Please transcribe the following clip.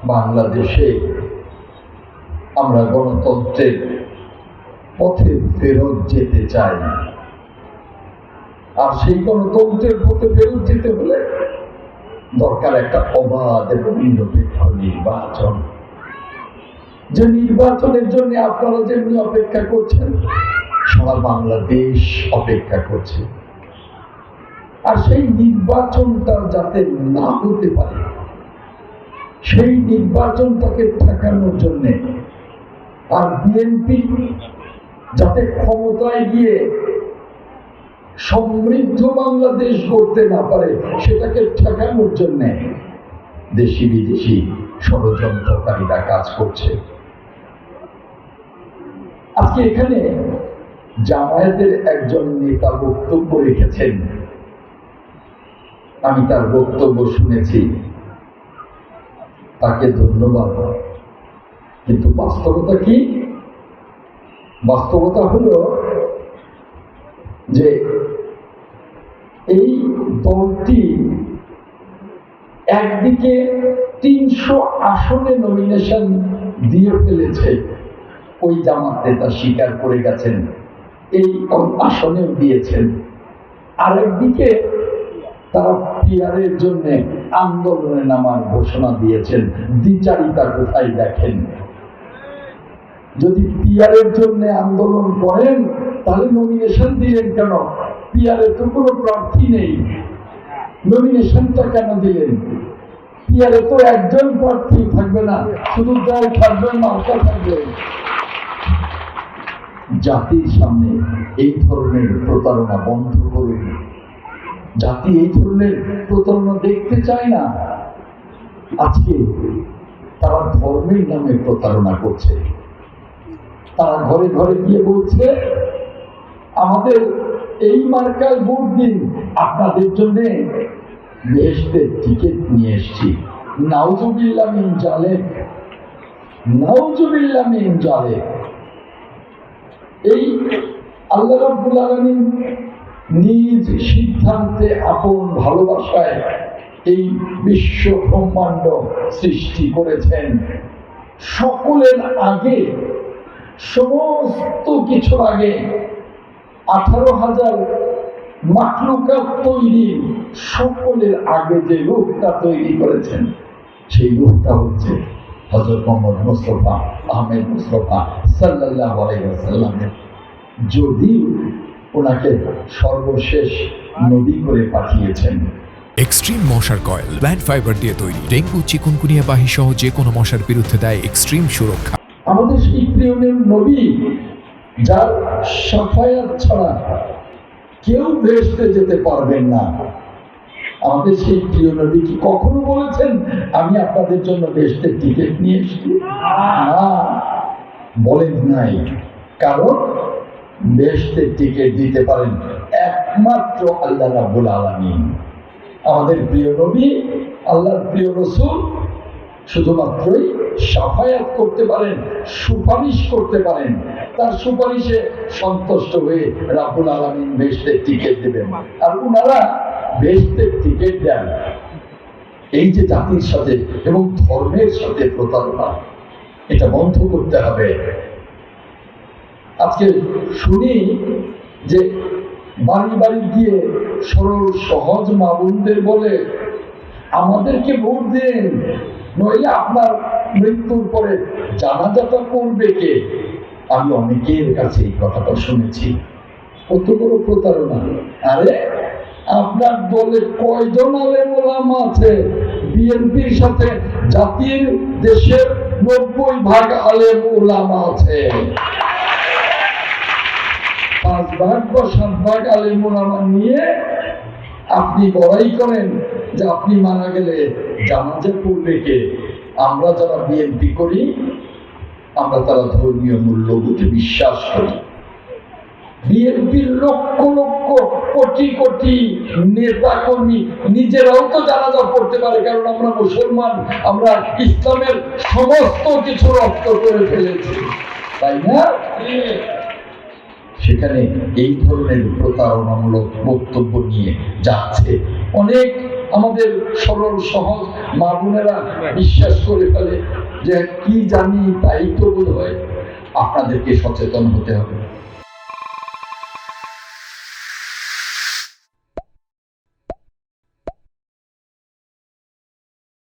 বাংলাদেশে আমরা গণতন্ত্রের পথে ফেরত যেতে চাই, আর সেই গণতন্ত্রের পথে ফেরত যেতে হলে দরকার একটা অবাধ এবং নিরপেক্ষ নির্বাচন। যে নির্বাচনের জন্য আপনারা যেমনি অপেক্ষা করছেন, সারা বাংলাদেশ অপেক্ষা করছে। আর সেই নির্বাচনটা যাতে না হতে পারে, সেই নির্বাচনটাকে ঠেকানোর জন্য আর বিএনপি যাতে ক্ষমতায় গিয়ে সমৃদ্ধ বাংলাদেশ করতে না পারে, সেটাকে ঠেকানোর জন্য দেশি বিদেশি ষড়যন্ত্রকারীরা কাজ করছে। আজকে এখানে জামায়াতের একজন নেতা বক্তব্য রেখেছেন, আমি তার বক্তব্য শুনেছি, তাকে ধন্যবাদ। কিন্তু বাস্তবতা কি? বাস্তবতা হলো যে এই দলটি একদিকে ৩০০ আসনে নমিনেশন দিয়ে ফেলেছে, ওই জামাত নেতা স্বীকার করে গেছেন, এই আসনেও দিয়েছেন। আরেকদিকে তারা পিআরের জন্য আন্দোলনে নামার ঘোষণা দিয়েছেন। দ্বিচারিতা কোথায় দেখেন? যদি পিআরের জন্য আন্দোলন করেন তাহলে নমিনেশন দিলেন কেন? পিআরে তো কোনো প্রার্থী নেই, নমিনেশনটা কেন দিলেন? পিআরে তো একজন প্রার্থী থাকবে না, শুধু দল থাকবে, মার্কা থাকবে। জাতির সামনে এই ধরনের প্রতারণা বন্ধ করুন। জাতি এই ধরনের প্রতারণা দেখতে চায় না। আজকে তারা ধর্মের নামে প্রতারণা করছে। তারা ঘরে ঘরে গিয়ে বলছে, আমাদের এই মার্কায় ভোট দিন, আপনাদের জন্য বেহেশতের টিকিট নিয়ে এসেছি। নাউজুবিল্লাহ মিন জালিক, নাউজুবিল্লাহ মিন জালিক। এই আল্লাহ রাব্বুল আলামিন নিজ সিদ্ধান্তে আপন ভালোবাসায় এই বিশ্ব ব্রহ্মাণ্ড সৃষ্টি করেছেন। সকলের আগে, সমস্ত কিছুর আগে 18,000 মাখলুকাত তৈরি, সকলের আগে যে রূপটা তৈরি করেছেন, সেই রূপটা হচ্ছে হযরত মুহাম্মদ মুস্তাফা আহমেদ মুস্তাফা সাল্লাল্লাহু আলাইহি ওয়াসাল্লামের। যদি ওনাকে সর্বশেষ নবী করে পাঠিয়েছেন। এক্সট্রিম মশার কয়েল প্ল্যান্ট ফাইবার দিয়ে তৈরি, ডেঙ্গু, চিকুনগুনিয়া বাহি সহ যে কোনো মশার বিরুদ্ধে দেয় এক্সট্রিম সুরক্ষা। আমাদের সেই প্রিয় নবী, যার শাফায়াত ছাড়া কেউ বেহেশতে যেতে পারবেন না, আমাদের সেই প্রিয় নবী কি কখনো বলেছেন আমি আপনাদের জন্য বেহেশতের টিকিট নিয়ে এসেছি? না, বলেন নাই। কারণ বেহেশতের টিকিট দিতে পারেন একমাত্র আল্লাহ রাব্বুল আলামিন। আমাদের প্রিয় নবী, আল্লাহর প্রিয় রাসূল শুধুমাত্রই শাফায়াত করতে পারেন, সুপারিশ করতে পারেন। তার সুপারিশে সন্তুষ্ট হয়ে রাব্বুল আলামিন বেহেশতের টিকিট দেবেন। আর ওনারা বেহেশতের টিকিট দেন। এই যে জাতির সাথে এবং ধর্মের সাথে প্রতারণা, এটা বন্ধ করতে হবে। আজকে শুনি যে বাড়ি বাড়ি গিয়ে সরল সহজ মা বোনদের বলে, আমাদেরকে ভোট দেন, নইলে আপনার মৃত্যুর পরে জানাজাটা করবে কে? আমি অনেকের কাছে এই কথাটা শুনেছি। কত বড় প্রতারণা! আরে আপনার দলে কয়জন আলেম ওলামা আছে? বিএনপির সাথে জাতির দেশের 90% আলেম ওলামা আছে। 5 ভাগ বা 7 ভাগ আলেম ওলামা নিয়ে আপনি বড়াই করেন যে আপনি মারা গেলে জানাজা পড়বে কে? আমরা যারা বিএনপি করি, আমরা তারা ধর্মীয় মূল্যবোধে বিশ্বাস করি। বিএনপির লক্ষ লক্ষ কোটি কোটি নেতা কর্মী নিজেরাও তো জানাজা পড়তে পারে, কারণ আমরা মুসলমান, আমরা ইসলামের সমস্ত কিছু রপ্ত করে ফেলেছি, তাই না? সেখানে এই ধরনের প্রতারণামূলক বক্তব্য নিয়ে যাচ্ছে। অনেক আমাদের সরল সহজ মা বোনেরা বিশ্বাস করে ফেলে যে কি জানি তাই তো বোধ হয়। আপনাদেরকে সচেতন হতে হবে।